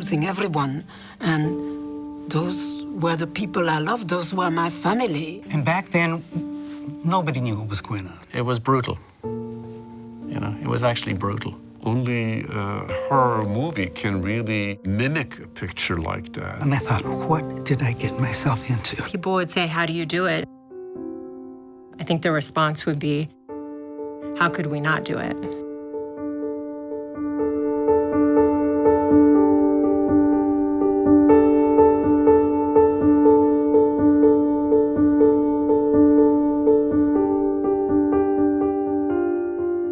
losing everyone. And those were the people I loved. Those were my family. And back then, nobody knew what was going on. It was brutal. You know, it was actually brutal. Only a horror movie can really mimic a picture like that. And I thought, what did I get myself into? People would say, how do you do it? I think the response would be, how could we not do it?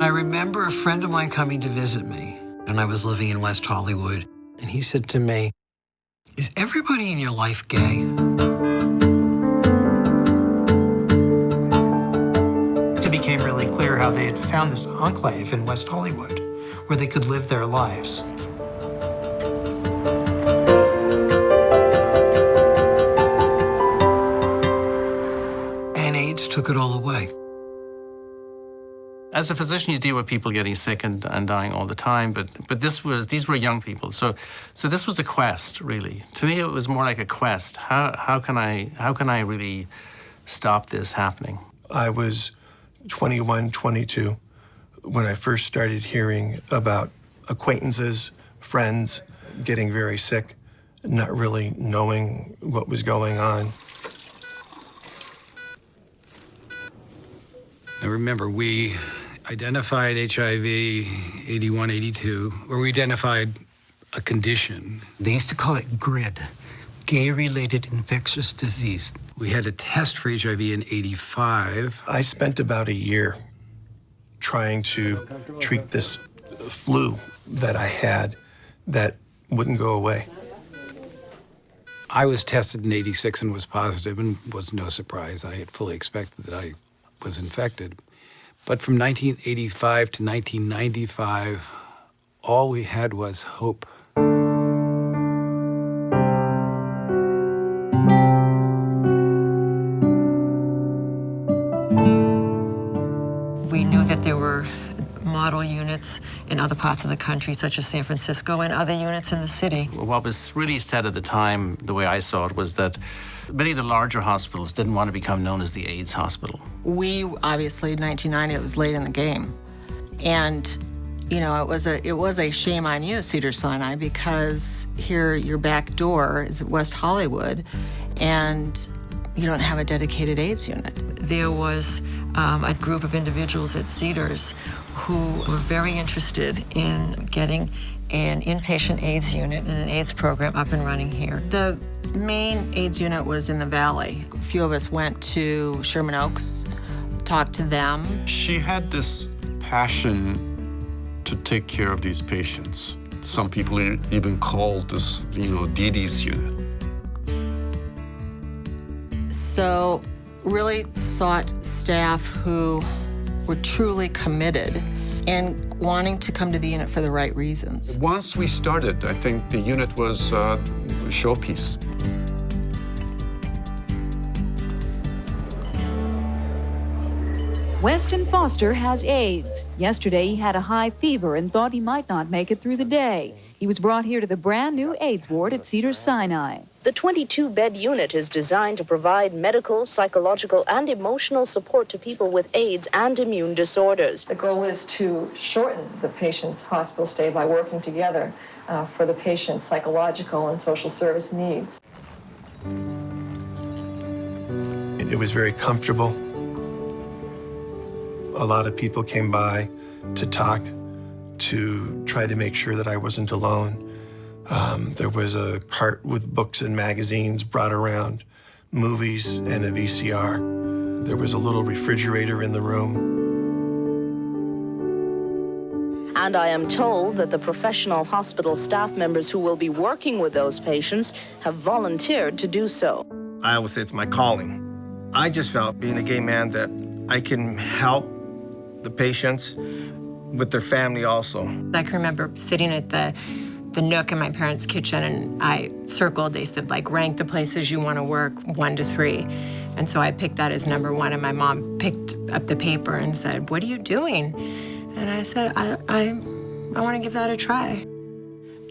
I remember a friend of mine coming to visit me, and I was living in West Hollywood, and he said to me, "Is everybody in your life gay?" It became really clear how they had found this enclave in West Hollywood where they could live their lives. And AIDS took it all away. As a physician, you deal with people getting sick and dying all the time, but these were young people. So this was a quest, really. To me, it was more like a quest. How can I really stop this happening? I was 21, 22 when I first started hearing about acquaintances, friends getting very sick, not really knowing what was going on. I remember we identified HIV 81, 82, or we identified a condition. They used to call it GRID, gay-related infectious disease. We had a test for HIV in 85. I spent about a year trying to treat this flu that I had that wouldn't go away. I was tested in 86 and was positive, and was no surprise. I had fully expected that I was infected. But from 1985 to 1995, all we had was hope. We knew that there were model units in other parts of the country, such as San Francisco, and other units in the city. What was really said at the time, the way I saw it, was that many of the larger hospitals didn't want to become known as the AIDS hospital. We, obviously, in 1990, it was late in the game. And, you know, it was a shame on you, Cedars-Sinai, because here your back door is West Hollywood, and you don't have a dedicated AIDS unit. There was a group of individuals at Cedars who were very interested in getting an inpatient AIDS unit and an AIDS program up and running here. The main AIDS unit was in the Valley. A few of us went to Sherman Oaks, talked to them. She had this passion to take care of these patients. Some people even called this, Dee Dee's unit. So really sought staff who were truly committed and wanting to come to the unit for the right reasons. Once we started, I think the unit was a showpiece. Weston Foster has AIDS. Yesterday, he had a high fever and thought he might not make it through the day. He was brought here to the brand new AIDS ward at Cedars-Sinai. The 22-bed unit is designed to provide medical, psychological, and emotional support to people with AIDS and immune disorders. The goal is to shorten the patient's hospital stay by working together for the patient's psychological and social service needs. It was very comfortable. A lot of people came by to talk, to try to make sure that I wasn't alone. There was a cart with books and magazines brought around, movies and a VCR. There was a little refrigerator in the room. And I am told that the professional hospital staff members who will be working with those patients have volunteered to do so. I would say it's my calling. I just felt, being a gay man, that I can help the patients with their family also. I can remember sitting at the nook in my parents' kitchen, and I circled, they said, like, rank the places you want to work 1 to 3. And so I picked that as number 1, and my mom picked up the paper and said, "What are you doing?" And I said, I want to give that a try.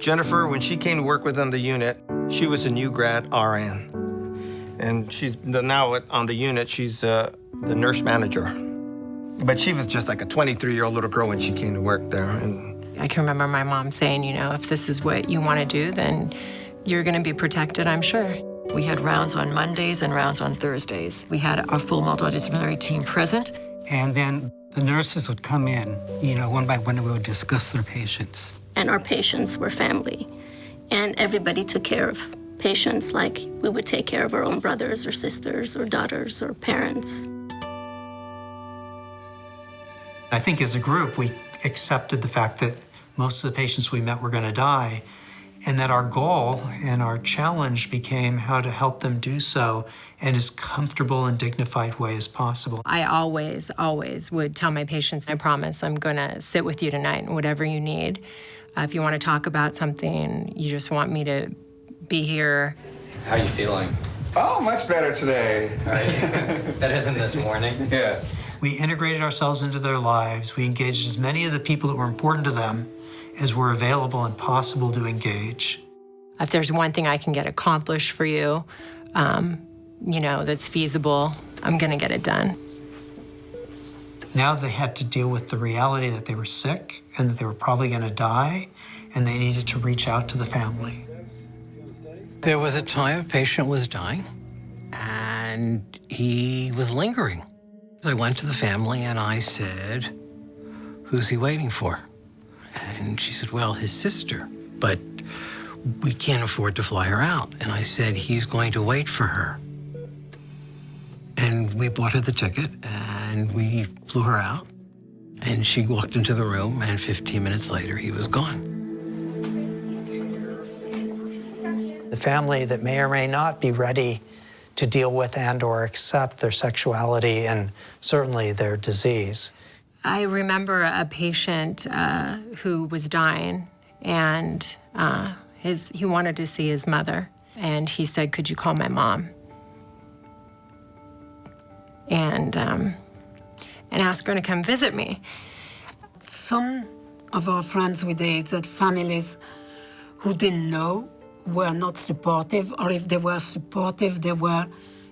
Jennifer, when she came to work with on the unit, she was a new grad RN. And she's now on the unit, she's the nurse manager. But she was just like a 23-year-old little girl when she came to work there. And I can remember my mom saying, you know, if this is what you want to do, then you're going to be protected, I'm sure. We had rounds on Mondays and rounds on Thursdays. We had our full multidisciplinary team present. And then the nurses would come in, you know, one by one, and we would discuss their patients. And our patients were family. And everybody took care of patients like we would take care of our own brothers or sisters or daughters or parents. I think as a group, we accepted the fact that most of the patients we met were going to die, and that our goal and our challenge became how to help them do so in as comfortable and dignified way as possible. I always would tell my patients, I promise I'm going to sit with you tonight and whatever you need. If you want to talk about something, you just want me to be here. How are you feeling? Oh, much better today. Better than this morning? Yes. We integrated ourselves into their lives. We engaged as many of the people that were important to them as were available and possible to engage. If there's one thing I can get accomplished for you, you know, that's feasible, I'm going to get it done. Now they had to deal with the reality that they were sick and that they were probably going to die, and they needed to reach out to the family. There was a time a patient was dying, and he was lingering. I went to the family and I said, "Who's he waiting for?" And she said, "Well, his sister, but we can't afford to fly her out." And I said, "He's going to wait for her." And we bought her the ticket and we flew her out. And she walked into the room, and 15 minutes later, he was gone. The family that may or may not be ready to deal with and or accept their sexuality and certainly their disease. I remember a patient who was dying, and he wanted to see his mother. And he said, "Could you call my mom?" And ask her to come visit me. Some of our friends with AIDS had families who didn't know, were not supportive, or if they were supportive, they were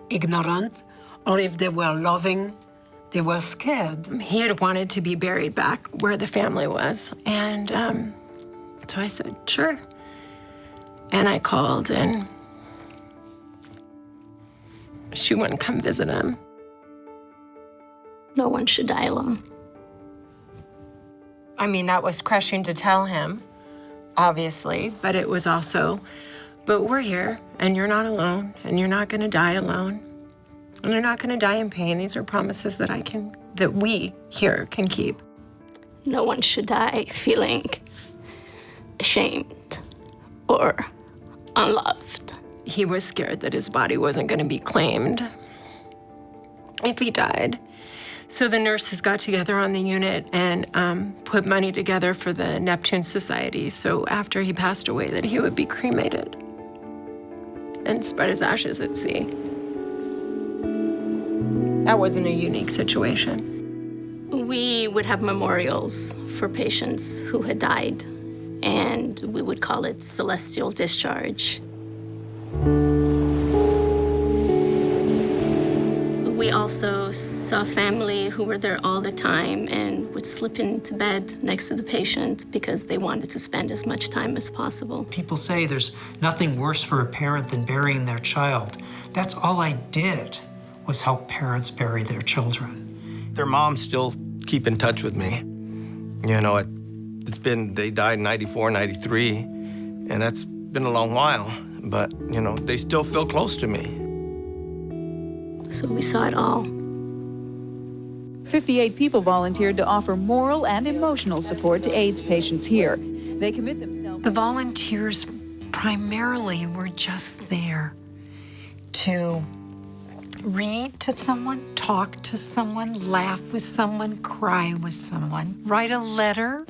ignorant, or if they were loving, they were scared. He had wanted to be buried back where the family was. And so I said, sure. And I called, and she wouldn't come visit him. No one should die alone. I mean, that was crushing to tell him, obviously, but it was also, but we're here, and you're not alone, and you're not gonna die alone, and you're not gonna die in pain. These are promises that we here can keep. No one should die feeling ashamed or unloved. He was scared that his body wasn't gonna be claimed if he died. So the nurses got together on the unit and put money together for the Neptune Society, so after he passed away that he would be cremated and spread his ashes at sea. That wasn't a unique situation. We would have memorials for patients who had died, and we would call it celestial discharge. We also saw family who were there all the time and would slip into bed next to the patient because they wanted to spend as much time as possible. People say there's nothing worse for a parent than burying their child. That's all I did, was help parents bury their children. their moms still keep in touch with me. You know, they died in 94, 93, and that's been a long while. But, you know, they still feel close to me. So we saw it all. 58 people volunteered to offer moral and emotional support to AIDS patients here. They commit themselves. The volunteers primarily were just there to read to someone, talk to someone, laugh with someone, cry with someone, write a letter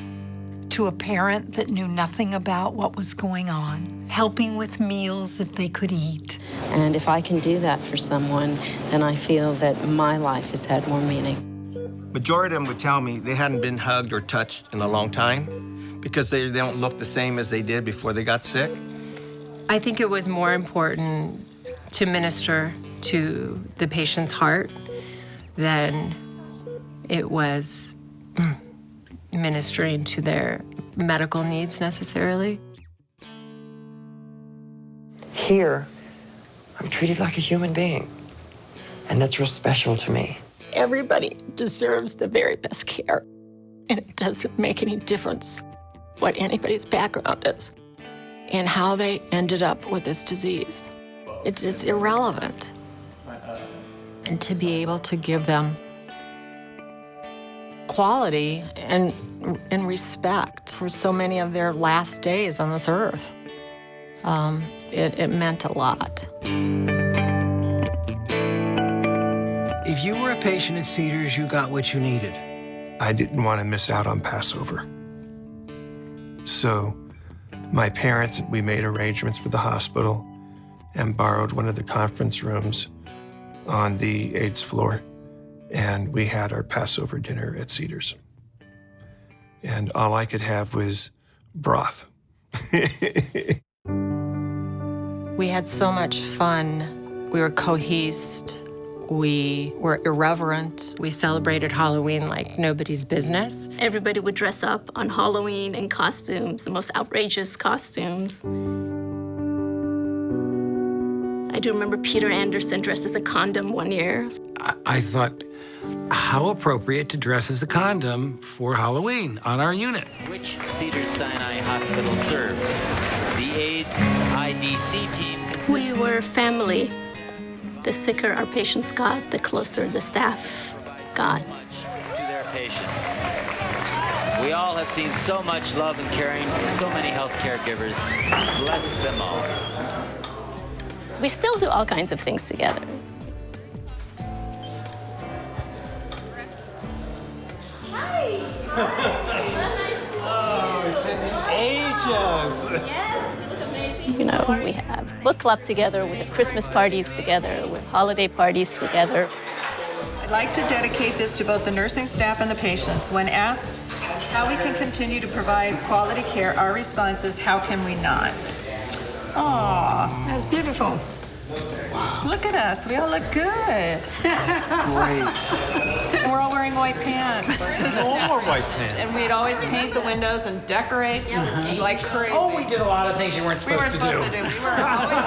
to a parent that knew nothing about what was going on, helping with meals if they could eat. And if I can do that for someone, then I feel that my life has had more meaning. Majority of them would tell me they hadn't been hugged or touched in a long time, because they don't look the same as they did before they got sick? I think it was more important to minister to the patient's heart than it was ministering to their medical needs necessarily. Here, I'm treated like a human being, and that's real special to me. Everybody deserves the very best care, and it doesn't make any difference what anybody's background is and how they ended up with this disease. It's irrelevant. And to be able to give them quality and respect for so many of their last days on this earth, it meant a lot. If you were a patient at Cedars, you got what you needed. I didn't want to miss out on Passover. So my parents, we made arrangements with the hospital and borrowed one of the conference rooms on the AIDS floor. And we had our Passover dinner at Cedars. And all I could have was broth. We had so much fun. We were cohesed. We were irreverent. We celebrated Halloween like nobody's business. Everybody would dress up on Halloween in costumes, the most outrageous costumes. I do remember Peter Anderson dressed as a condom one year. I thought, how appropriate to dress as a condom for Halloween on our unit. Which Cedars-Sinai hospital serves? The AIDS IDC team. We were family. The sicker our patients got, the closer the staff got. To their patients. We all have seen so much love and caring from so many health caregivers. Bless them all. We still do all kinds of things together. Hi. So nice to see you. It's been ages. Yes, you look amazing. You know, we have book club together, we have Christmas parties together, we have holiday parties together. I'd like to dedicate this to both the nursing staff and the patients. When asked how we can continue to provide quality care, our response is, how can we not? Aw, that's beautiful. Wow. Look at us, we all look good. That's great. And we're all wearing white pants. All wore white pants. And we'd always paint the windows and decorate like crazy. Oh, we did a lot of things you weren't supposed to do. We were always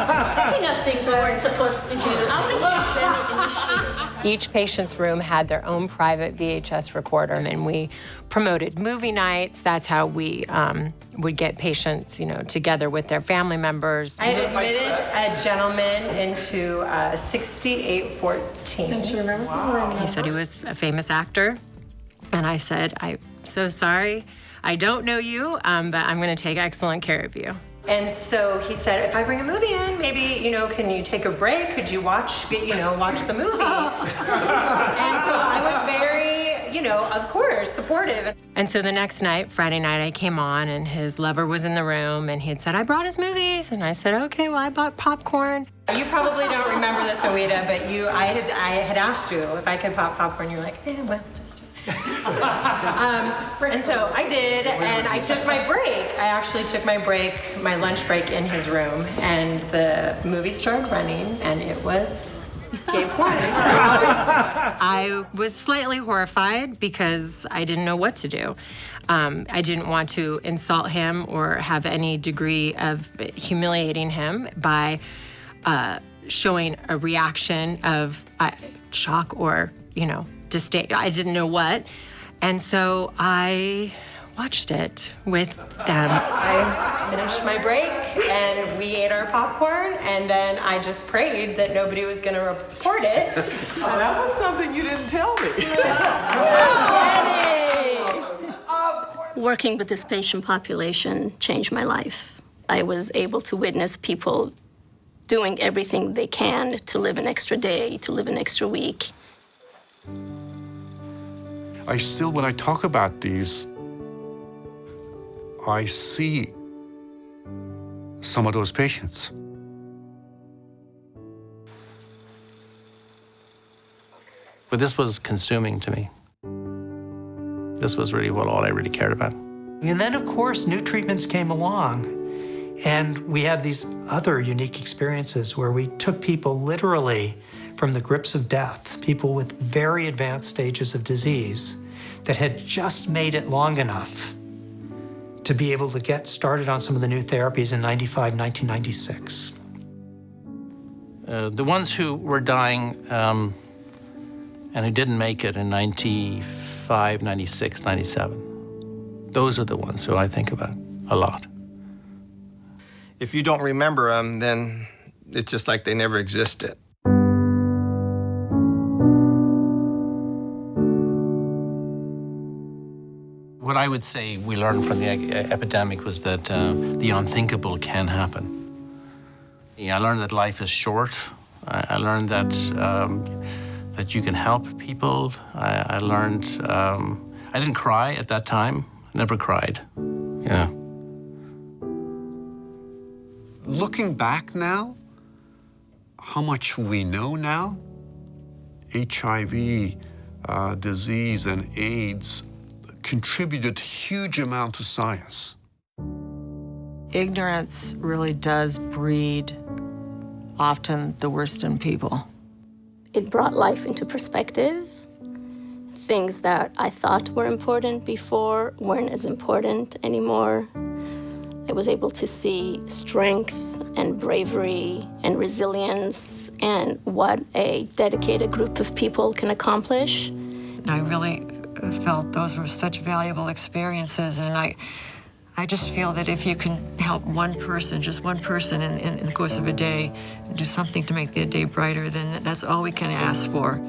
Speaking of things we weren't supposed to do, I want to get trendy in the Each patient's room had their own private VHS recorder, and we promoted movie nights. That's how we would get patients, together with their family members. I had admitted a gentleman into 6814. And she remembers the room. He said he was a famous actor, and I said, I'm so sorry. I don't know you, but I'm going to take excellent care of you. And so he said, if I bring a movie in, maybe, can you take a break? Could you watch the movie? And so I was very, of course, supportive. And so the next night, Friday night, I came on and his lover was in the room and he had said, I brought his movies. And I said, okay, well, I bought popcorn. You probably don't remember this, Awida, but I had asked you if I could pop popcorn. You're like, well, just... and so I did, and I took my break. I actually took my lunch break in his room, and the movie started running, and it was gay porn. I was slightly horrified because I didn't know what to do. I didn't want to insult him or have any degree of humiliating him by showing a reaction of shock or, disdain. I didn't know what. And so I watched it with them. I finished my break and we ate our popcorn, and then I just prayed that nobody was going to report it. That was something you didn't tell me. Working with this patient population changed my life. I was able to witness people doing everything they can to live an extra day, to live an extra week. I still, when I talk about these, I see some of those patients. But this was consuming to me. This was really all I really cared about. And then, of course, new treatments came along. And we had these other unique experiences where we took people literally from the grips of death, people with very advanced stages of disease that had just made it long enough to be able to get started on some of the new therapies in 1996. The ones who were dying and who didn't make it in 95, 96, 97, those are the ones who I think about a lot. If you don't remember them, then it's just like they never existed. What I would say we learned from the epidemic was that the unthinkable can happen. I learned that life is short. I learned that that you can help people. I learned I didn't cry at that time. Never cried. Yeah. Looking back now, how much we know now, HIV disease and AIDS contributed huge amount to science. Ignorance really does breed often the worst in people. It brought life into perspective. Things that I thought were important before weren't as important anymore. I was able to see strength and bravery and resilience and what a dedicated group of people can accomplish. I really felt those were such valuable experiences, and I just feel that if you can help one person, just one person in the course of a day, do something to make their day brighter, then that's all we can ask for.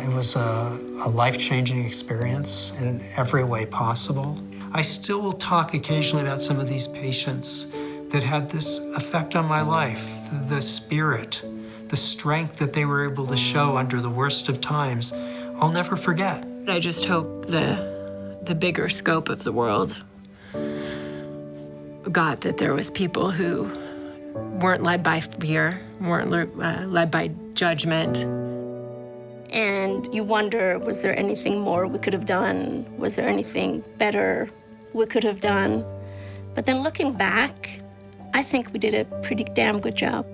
It was a life-changing experience in every way possible. I still will talk occasionally about some of these patients that had this effect on my life, the spirit, the strength that they were able to show under the worst of times. I'll never forget. I just hope the bigger scope of the world got that there was people who weren't led by fear, weren't led by judgment. And you wonder, was there anything more we could have done? Was there anything better we could have done? But then looking back, I think we did a pretty damn good job.